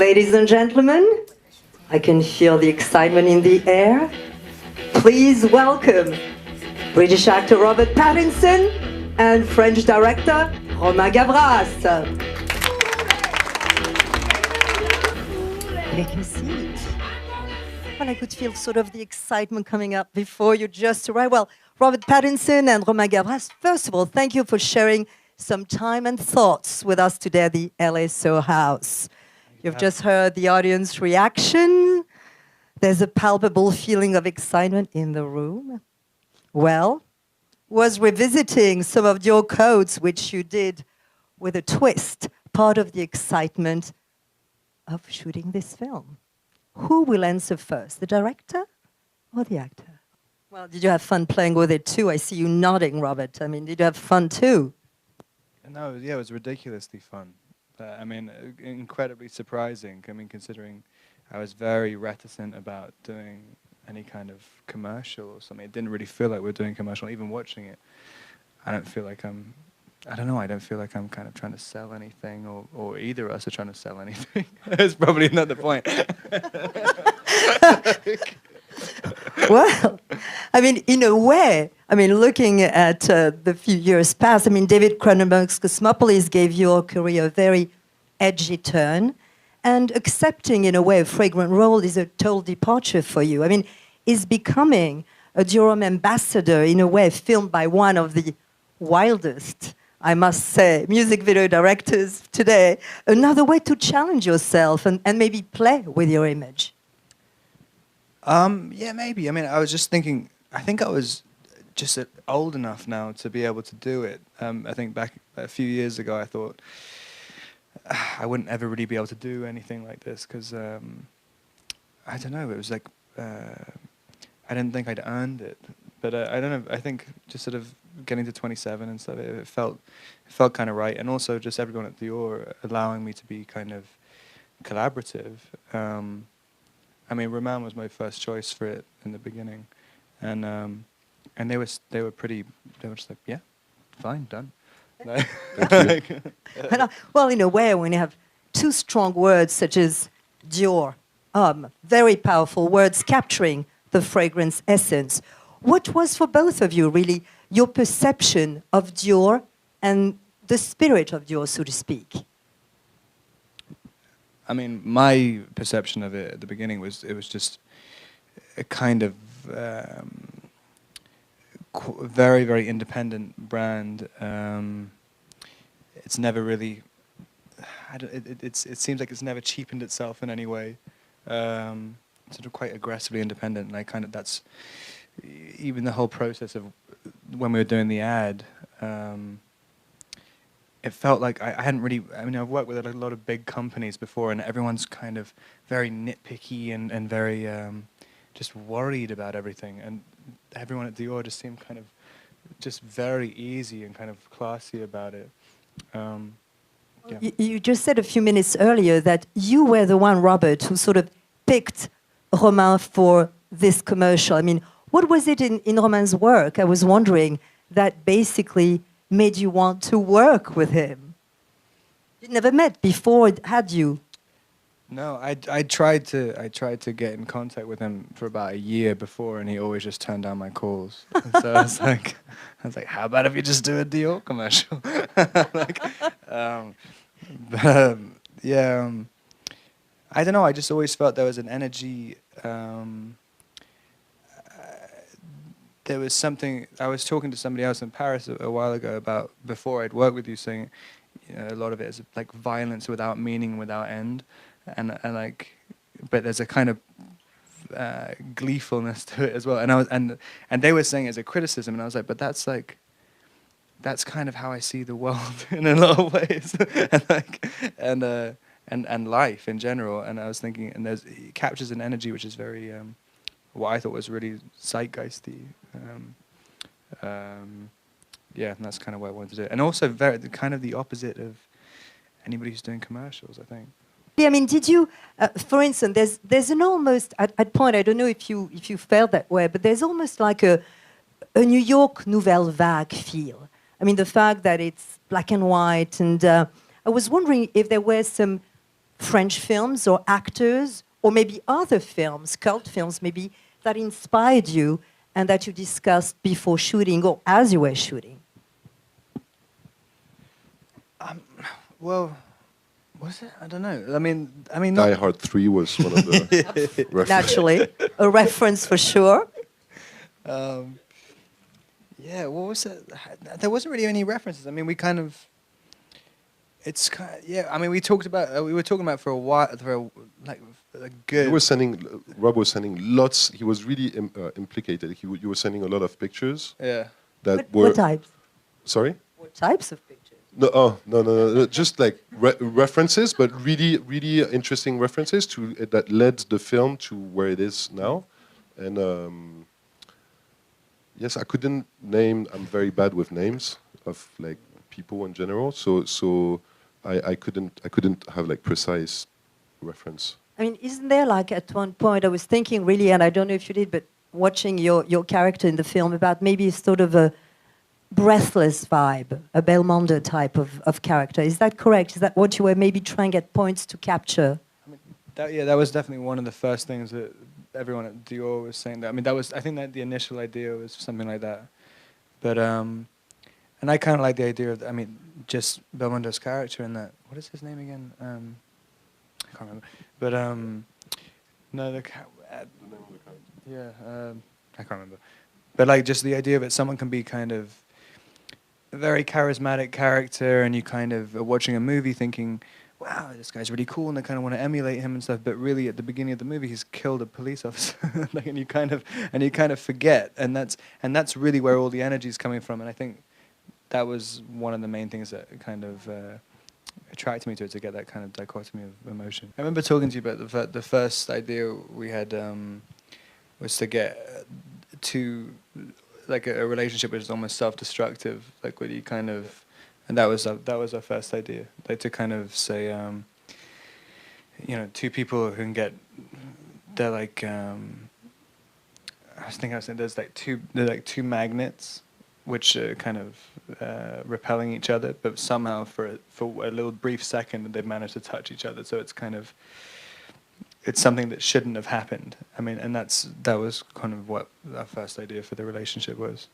Ladies and gentlemen, I can feel the excitement in the air. Please welcome British actor Robert Pattinson and French director Romain Gavras. Take a seat. Well, I could feel sort of the excitement coming up before you just arrived. Well, Robert Pattinson and Romain Gavras, first of all, thank you for sharing some time and thoughts with us today at the LA Soho House. You've just heard the audience reaction. There's a palpable feeling of excitement in the room. Well, was revisiting some of your codes, which you did with a twist, part of the excitement of shooting this film. Who will answer first, the director or the actor? Well, did you have fun playing with it too? I see you nodding, Robert. I mean, did you have fun too? No, yeah, it was ridiculously fun. I mean, incredibly surprising. I mean, considering I was very reticent about doing any kind of commercial or something. It didn't really feel like we were doing a commercial. Even watching it, I don't feel like I'm kind of trying to sell anything, or either of us are trying to sell anything. That's probably not the point. Well, I mean, in a way, I mean, looking at the few years past, I mean, David Cronenberg's Cosmopolis gave your career a very edgy turn, and accepting, in a way, a fragrant role is a total departure for you. I mean, is becoming a Dior ambassador, in a way, filmed by one of the wildest, I must say, music video directors today, another way to challenge yourself and maybe play with your image? Yeah, maybe. I mean, I was just thinking, I think I was just old enough now to be able to do it. I think back a few years ago, I thought I wouldn't ever really be able to do anything like this because, I don't know, it was like, I didn't think I'd earned it. But I don't know, I think just sort of getting to 27 and stuff, it felt kind of right. And also just everyone at Dior allowing me to be kind of collaborative. I mean, Romain was my first choice for it in the beginning, and they were just like, yeah, fine, done. Well, in a way, when you have two strong words such as Dior, very powerful words capturing the fragrance essence. What was for both of you really your perception of Dior and the spirit of Dior, so to speak? I mean, my perception of it at the beginning was it was just a kind of very, very independent brand. It's never really, it seems like it's never cheapened itself in any way. Sort of quite aggressively independent, and that's even the whole process of when we were doing the ad. It felt like I hadn't really, I mean, I've worked with a lot of big companies before, and everyone's kind of very nitpicky and very just worried about everything. And everyone at Dior just seemed kind of just very easy and kind of classy about it. Yeah. You just said a few minutes earlier that you were the one, Robert, who sort of picked Romain for this commercial. I mean, what was it in Romain's work, I was wondering, that basically made you want to work with him? You never met before, had you? No, I tried to get in contact with him for about a year before, and he always just turned down my calls. And so I was like, how about if you just do a Dior commercial? Yeah. I don't know. I just always felt there was an energy. There was something. I was talking to somebody else in Paris a while ago about before I'd worked with you, saying, a lot of it is like violence without meaning, without end, and like, but there's a kind of gleefulness to it as well. And I was and they were saying it as a criticism, and I was like, but that's kind of how I see the world in a lot of ways, and life in general. And I was thinking, and it captures an energy which is very. What I thought was really zeitgeisty. Yeah, and that's kind of what I wanted to do. And also kind of the opposite of anybody who's doing commercials, I think. Yeah, I mean, did you, for instance, there's an almost, at point, I don't know if you felt that way, but there's almost like a New York Nouvelle Vague feel. I mean, the fact that it's black and white, and I was wondering if there were some French films or actors, or maybe other films, cult films maybe, that inspired you and that you discussed before shooting or as you were shooting? Well, was it? I don't know. I mean, Die not, Hard 3 was one of the references. Naturally, a reference for sure. yeah. What was it? There wasn't really any references. I mean, we kind of. It's kind of, yeah. I mean, we talked about. We were talking about for a while, like a good. Rob was sending lots. He was really implicated. You were sending a lot of pictures. Yeah. That What types? Sorry. What types of pictures? No. Just like references, but really, really interesting references to that led the film to where it is now. And yes, I couldn't name. I'm very bad with names of like people in general. So I couldn't have like precise reference. I mean, isn't there like at one point, I was thinking really, and I don't know if you did, but watching your character in the film about maybe sort of a breathless vibe, a Belmondo type of character. Is that correct? Is that what you were maybe trying at points to capture? I mean, that was definitely one of the first things that everyone at Dior was saying. That I mean, I think that the initial idea was something like that. But and I kind of like the idea of, I mean, just Belmondo's character in that. What is his name again? I can't remember. But no, I can't remember. But like just the idea of it, someone can be kind of a very charismatic character, and you kind of are watching a movie thinking, wow, this guy's really cool, and they kind of want to emulate him and stuff. But really, at the beginning of the movie, he's killed a police officer, like, and you kind of forget, and that's really where all the energy is coming from. And I think that was one of the main things that kind of attracted me to it, to get that kind of dichotomy of emotion. I remember talking to you about the first idea we had was to get to like a relationship which is almost self-destructive, like where you kind of, and that was our first idea, like to kind of say, two people who can get, they're like, I was saying there's like two magnets, which are kind of repelling each other, but somehow for a little brief second they've managed to touch each other. So it's kind of, it's something that shouldn't have happened. I mean, and that was kind of what our first idea for the relationship was.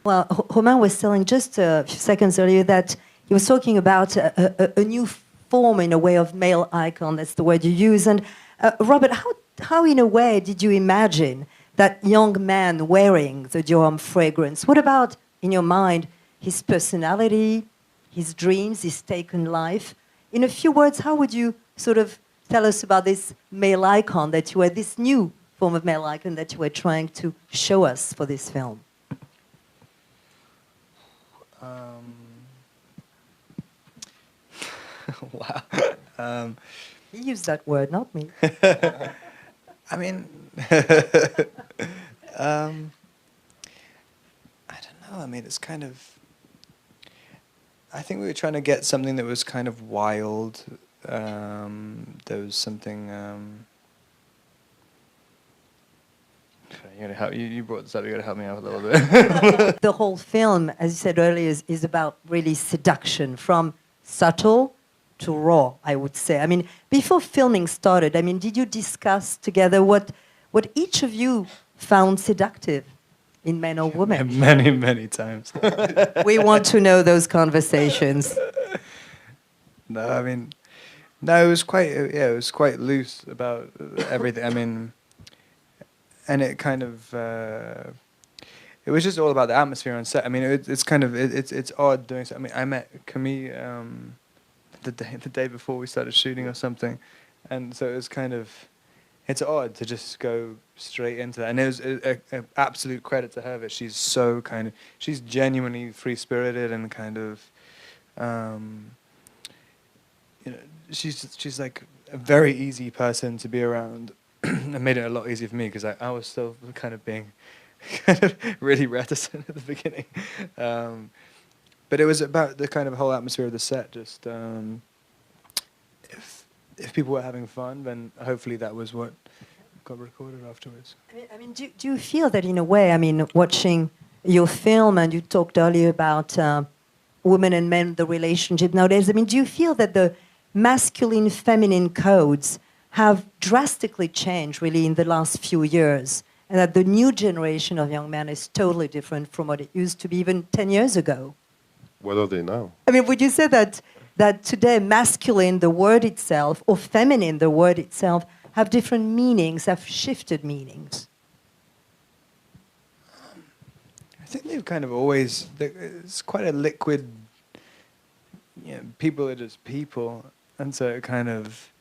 Well, Romain was telling just a few seconds earlier that he was talking about a new form, in a way, of male icon. That's the word you use. And Robert, how in a way did you imagine that young man wearing the Dior fragrance? What about, in your mind, his personality, his dreams, his take on life? In a few words, how would you sort of tell us about this male icon that you were, this new form of male icon that you were trying to show us for this film? Wow. He used that word, not me. I mean, I don't know. I mean, it's kind of, I think we were trying to get something that was kind of wild. There was something. You gotta help. You brought this up. You gotta help me out a little bit. The whole film, as you said earlier, is about really seduction, from subtle to raw, I would say. I mean, before filming started, I mean, did you discuss together what each of you found seductive in men or women? Many, many times. We want to know those conversations. No, I mean, no, it was quite loose about everything. I mean, and it kind of, it was just all about the atmosphere on set. I mean, it's kind of, it's odd doing so. I mean, I met Camille the day before we started shooting or something, and so it was kind of, it's odd to just go straight into that. And it was an absolute credit to her that she's so kind of, she's genuinely free-spirited and kind of, she's like a very easy person to be around. It made it a lot easier for me because I was still kind of being really reticent at the beginning. But it was about the kind of whole atmosphere of the set. Just if people were having fun, then hopefully that was what got recorded afterwards. I mean, do you feel that in a way, I mean, watching your film, and you talked earlier about women and men, the relationship nowadays, I mean, do you feel that the masculine, feminine codes have drastically changed really in the last few years, and that the new generation of young men is totally different from what it used to be even 10 years ago. What are they now? I mean, would you say that today masculine, the word itself, or feminine, the word itself, have different meanings, have shifted meanings? I think they've kind of always, it's quite a liquid, people are just people. And so it kind of,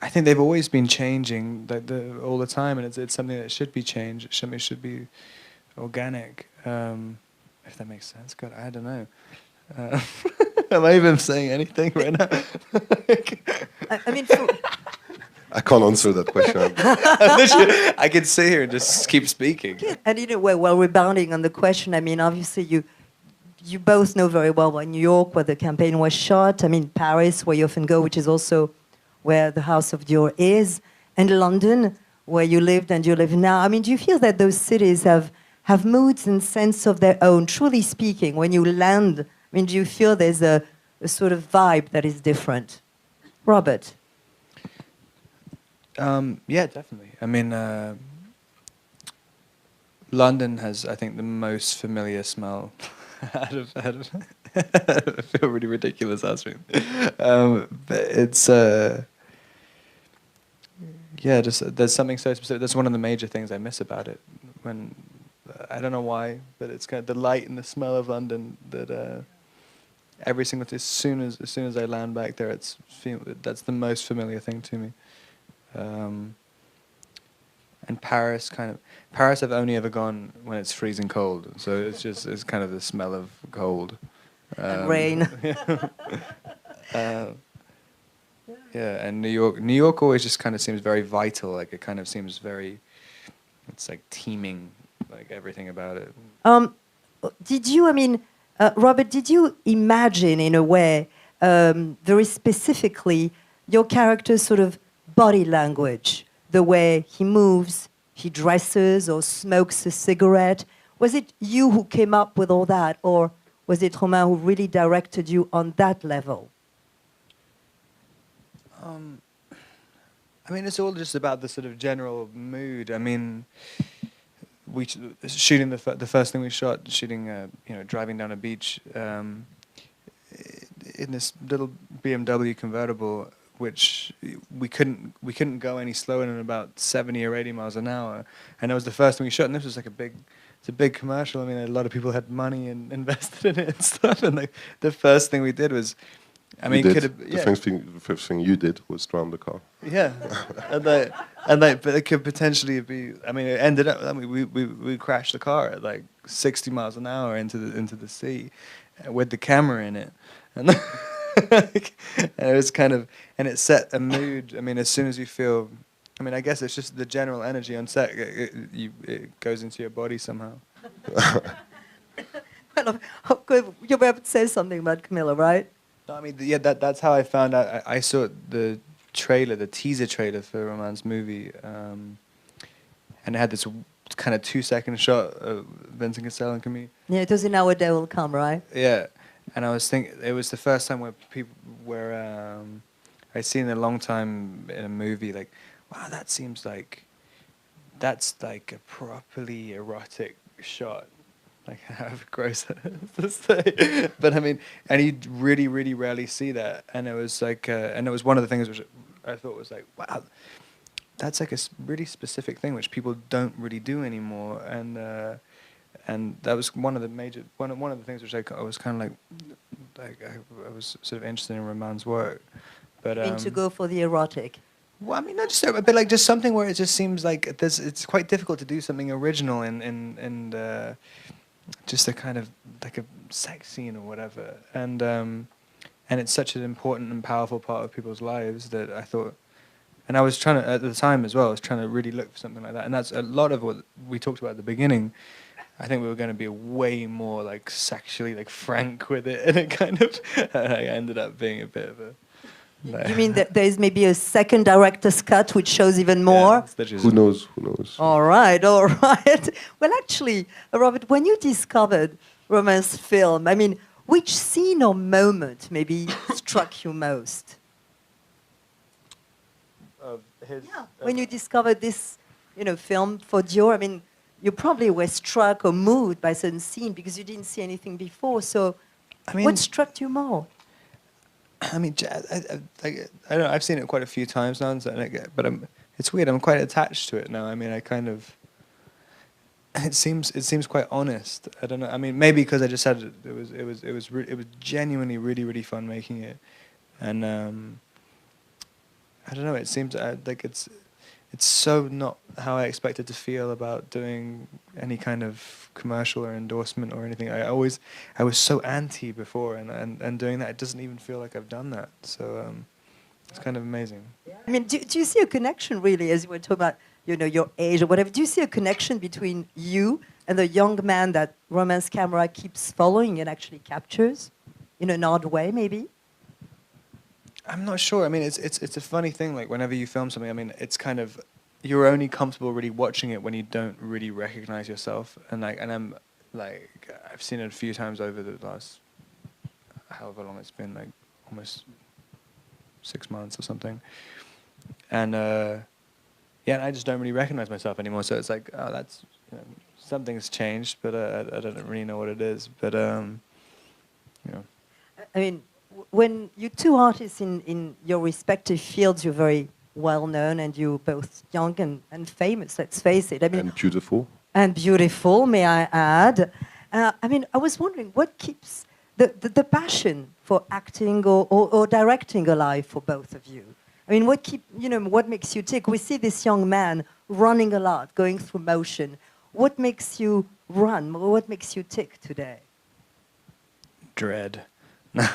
I think they've always been changing all the time, and it's something that should be changed. It should be organic, if that makes sense. God, I don't know. Am I even saying anything right now? I mean, I can't answer that question. I could sit here and just keep speaking. and in a way, while rebounding on the question, I mean, obviously you both know very well New York, where the campaign was shot. I mean, Paris, where you often go, which is also where the House of Dior is, and London, where you lived and you live now. I mean, do you feel that those cities have moods and sense of their own? Truly speaking, when you land, I mean, do you feel there's a sort of vibe that is different? Robert? Yeah, definitely. I mean, London has, I think, the most familiar smell out of I feel really ridiculous answering. But it's, yeah, just there's something so specific. That's one of the major things I miss about it. When I don't know why, but it's kind of the light and the smell of London that every single as soon as I land back there, that's the most familiar thing to me. And Paris I've only ever gone when it's freezing cold, so it's kind of the smell of cold. And rain. Yeah, and New York always just kind of seems very vital, like it kind of seems very, it's like teeming, like everything about it. Did you, I mean, Robert, did you imagine in a way, very specifically, your character's sort of body language, the way he moves, he dresses or smokes a cigarette? Was it you who came up with all that, or was it Romain who really directed you on that level? I mean, it's all just about the sort of general mood. I mean, shooting the first thing we shot, driving down a beach in this little BMW convertible, which we couldn't go any slower than about 70 or 80 miles an hour, and that was the first thing we shot. And this was like it's a big commercial. I mean, a lot of people had money and invested in it and stuff. And the first thing we did was, I mean, the first thing you did was drown the car. Yeah, but it could potentially be. I mean, it ended up. I mean, we crashed the car at like 60 miles an hour into the sea, with the camera in it, and and it was kind of, and it set a mood. I mean, as soon as you feel, I mean, I guess it's just the general energy on set. It goes into your body somehow. Well, you'll be able to say something about Camilla, right? No, I mean, yeah, that's how I found out. I saw the teaser trailer for Romain's movie, and it had this kind of 2-second shot of Vincent Cassel and Camille. Yeah, it was in Our Day Will Come, right? Yeah, and I was thinking, it was the first time I'd seen in a long time in a movie, like, wow, that's like a properly erotic shot. Like, how gross that is to say. But I mean, and you really, really rarely see that. And it was like, and it was one of the things which I thought was like, wow, that's like a really specific thing which people don't really do anymore. And that was one of the things which I was kind of like I was sort of interested in Romain's work. But to go for the erotic. Well, I mean, not just a bit, like just something where it just seems like it's quite difficult to do something original and just a kind of like a sex scene or whatever, and it's such an important and powerful part of people's lives that I thought, and I was trying to, at the time as well, I was trying to really look for something like that, and that's a lot of what we talked about at the beginning. I think we were going to be way more like sexually like frank with it, and it kind of ended up being a bit of a. You mean that there is maybe a second director's cut which shows even more? Yeah, who knows? Who knows? All right, all right. Well, actually, Robert, when you discovered Romain's film, I mean, which scene or moment maybe struck you most? When you discovered this, film for Dior, I mean, you probably were struck or moved by a certain scene because you didn't see anything before. So, what struck you more? I mean, I don't know. I've seen it quite a few times now, but it's weird. I'm quite attached to it now. I mean, it seems quite honest. I don't know. I mean, maybe because I just said it was genuinely really really fun making it, and I don't know. It seems like it's so not how I expected to feel about doing any kind of commercial or endorsement or anything. I was so anti before, and doing that, it doesn't even feel like I've done that. So it's kind of amazing. I mean, do you see a connection really, as you were talking about, your age or whatever? Do you see a connection between you and the young man that romance camera keeps following and actually captures, in an odd way, maybe? I'm not sure. I mean, it's a funny thing. Like whenever you film something, I mean, it's kind of you're only comfortable really watching it when you don't really recognize yourself. And I'm like I've seen it a few times over the last however long it's been, like almost 6 months or something. And and I just don't really recognize myself anymore. So it's like, oh, that's something's changed, but I don't really know what it is. But I mean, when you two artists in your respective fields, you're very well known and you're both young and famous, let's face it. I mean, And beautiful. And beautiful, may I add. I mean, I was wondering what keeps the passion for acting or directing alive for both of you? I mean, what makes you tick? We see this young man running a lot, going through motion. What makes you run? What makes you tick today? dread. I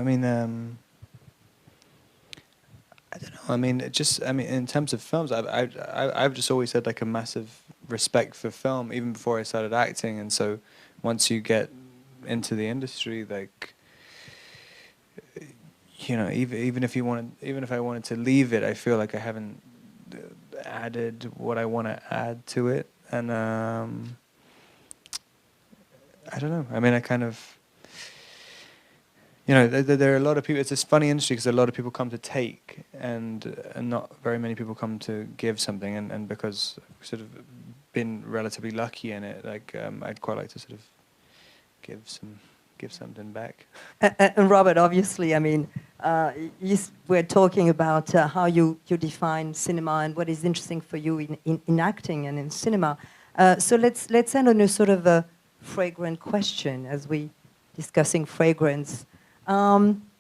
mean, I don't know. I mean, in terms of films, I've just always had like a massive respect for film, even before I started acting. And so, once you get into the industry, like, even if I wanted to leave it, I feel like I haven't added what I want to add to it. And I don't know. I mean, I kind of. There are a lot of people. It's this funny industry because a lot of people come to take, and not very many people come to give something. And because I've sort of been relatively lucky in it, like I'd quite like to sort of give something back. And Robert, obviously, I mean, we're talking about how you define cinema and what is interesting for you in acting and in cinema. So let's end on a sort of a fragrant question as we discussing fragrance.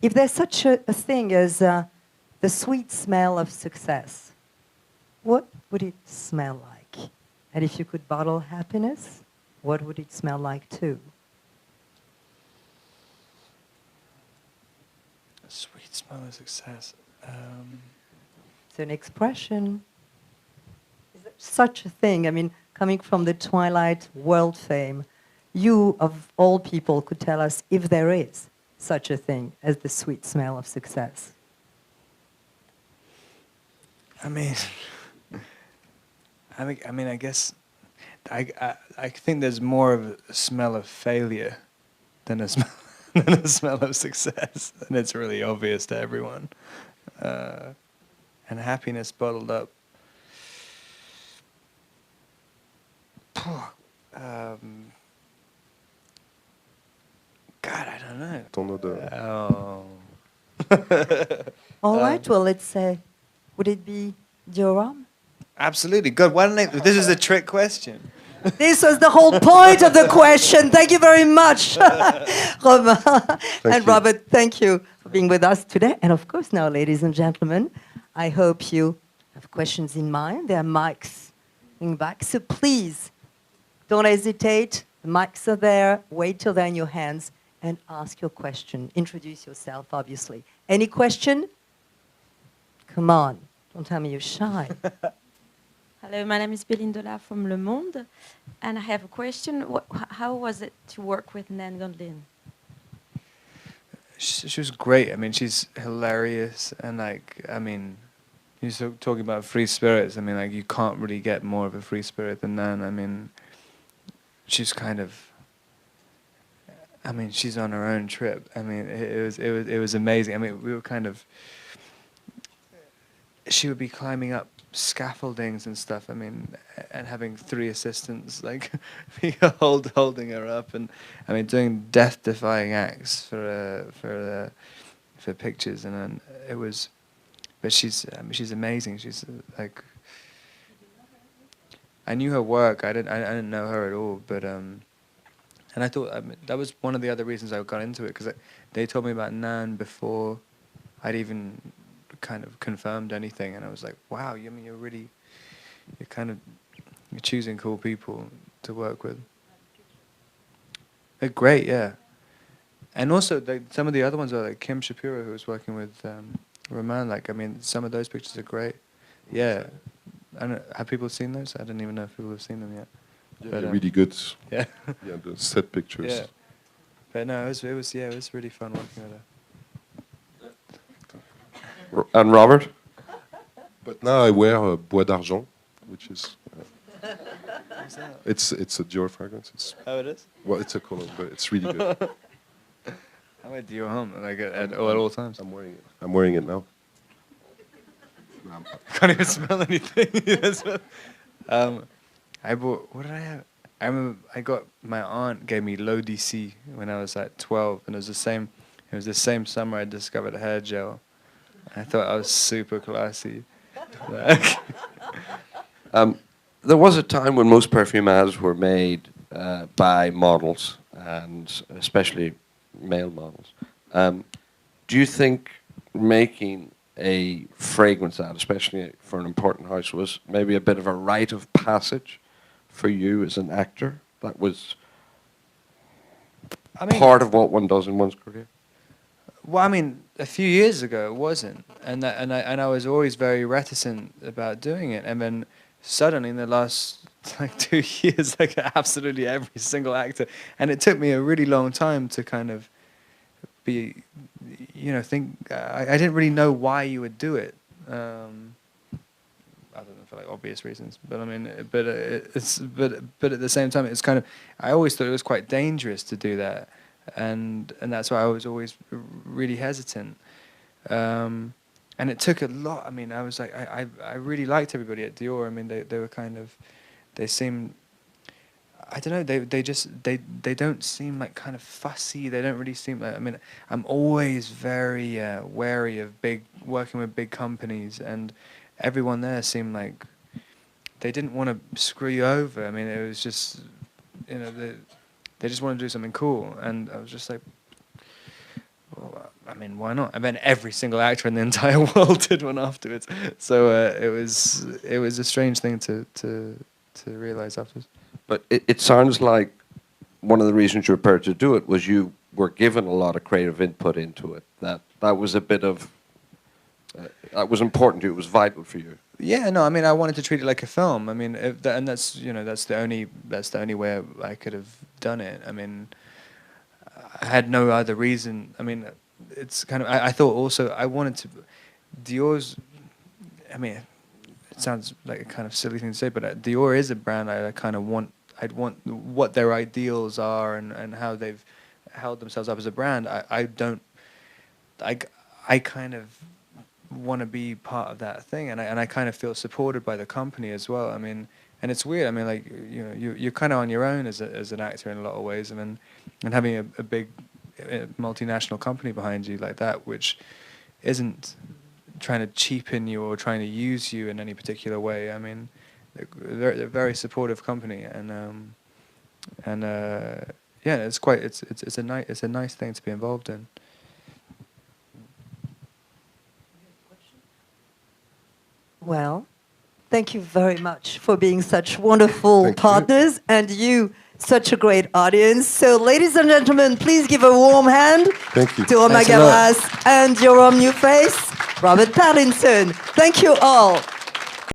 If there's such a thing as the sweet smell of success, what would it smell like? And if you could bottle happiness, what would it smell like too? A sweet smell of success. It's an expression. Is there such a thing? I mean, coming from the Twilight world fame, you, of all people, could tell us if there is such a thing as the sweet smell of success. I mean, I guess I think there's more of a smell of failure than a smell than a smell of success, and it's really obvious to everyone. And happiness bottled up. God, I don't know. Don't know the. All right, well, let's say, would it be Dior Robert? Absolutely. Good. Why don't this is a trick question. This was the whole point of the question. Thank you very much, Romain. And you. Robert, thank you for being with us today. And of course, now, ladies and gentlemen, I hope you have questions in mind. There are mics in back, so please don't hesitate. The mics are there. Wait till they're in your hands and ask your question. Introduce yourself, obviously. Any question? Come on. Don't tell me you're shy. Hello, my name is Belindola from Le Monde, and I have a question. How was it to work with Nan Goldin? She was great. I mean, she's hilarious, and you're talking about free spirits. I mean, like, you can't really get more of a free spirit than Nan. I mean, she's kind of. I mean, she's on her own trip. I mean, it was amazing. I mean, we were kind of. She would be climbing up scaffoldings and stuff. I mean, and having 3 assistants like holding her up, and I mean, doing death-defying acts for pictures, and then it was. But she's amazing. She's like. I knew her work. I didn't know her at all, but and I thought that was one of the other reasons I got into it, because they told me about Nan before I'd even kind of confirmed anything, and I was like, wow, I mean, you're choosing cool people to work with. They're great, yeah. And also, some of the other ones are like Kim Shapiro, who was working with Roman. Like, I mean, some of those pictures are great. Yeah. I don't know, have people seen those? I don't even know if people have seen them yet. Yeah, But, they're really good. Yeah. Yeah, the set pictures. Yeah. But no, it was really fun working with her. And Robert? But now I wear a Bois d'Argent, which is... What's that? It's a Dior fragrance. Oh, it is? Well, it's a cologne, but it's really good. I wear Dior home like at all times. I'm wearing it. I'm wearing it now. I can't even smell anything. I bought. What did I have? I remember I got my aunt gave me Low DC when I was like 12, and it was the same. It was the same summer I discovered hair gel. I thought I was super classy. There was a time when most perfume ads were made by models, and especially male models. Do you think making a fragrance ad, especially for an important house, was maybe a bit of a rite of passage for you as an actor? That was part of what one does in one's career? Well, I mean, a few years ago it wasn't, and I was always very reticent about doing it, and then suddenly in the last like 2 years, like absolutely every single actor, and it took me a really long time to kind of be, think. I didn't really know why you would do it, other than for like obvious reasons. But I mean, but at the same time, it's kind of. I always thought it was quite dangerous to do that, and that's why I was always really hesitant. And it took a lot. I mean, I was like, I really liked everybody at Dior. I mean, they were kind of, they seemed. I don't know. They don't seem like kind of fussy. They don't really seem like. I mean, I'm always very wary of working with big companies, and everyone there seemed like they didn't want to screw you over. I mean, it was just, they just wanted to do something cool, and I was just like, well, I mean, why not? And then every single actor in the entire world did one afterwards. So it was a strange thing to realize afterwards. But it sounds like one of the reasons you were prepared to do it was you were given a lot of creative input into it. That was a bit of that was important to you. It was vital for you. Yeah, no, I mean, I wanted to treat it like a film. I mean, and that's the only way I could have done it. I mean, I had no other reason. I mean, it's kind of. I thought also I wanted to Dior's. I mean, it sounds like a kind of silly thing to say, but Dior is a brand I kind of want. I'd want what their ideals are and how they've held themselves up as a brand. I don't. I kind of want to be part of that thing, and I kind of feel supported by the company as well. I mean, and it's weird. I mean, like you're kind of on your own as an actor in a lot of ways. I mean, and having a big multinational company behind you like that, which isn't trying to cheapen you or trying to use you in any particular way. I mean, they're a very supportive company, and yeah, it's a nice thing to be involved in. Well, thank you very much for being such wonderful partners, and you such a great audience. So, ladies and gentlemen, please give a warm hand to Romain Gavras and your new face, Robert Pattinson. Thank you all.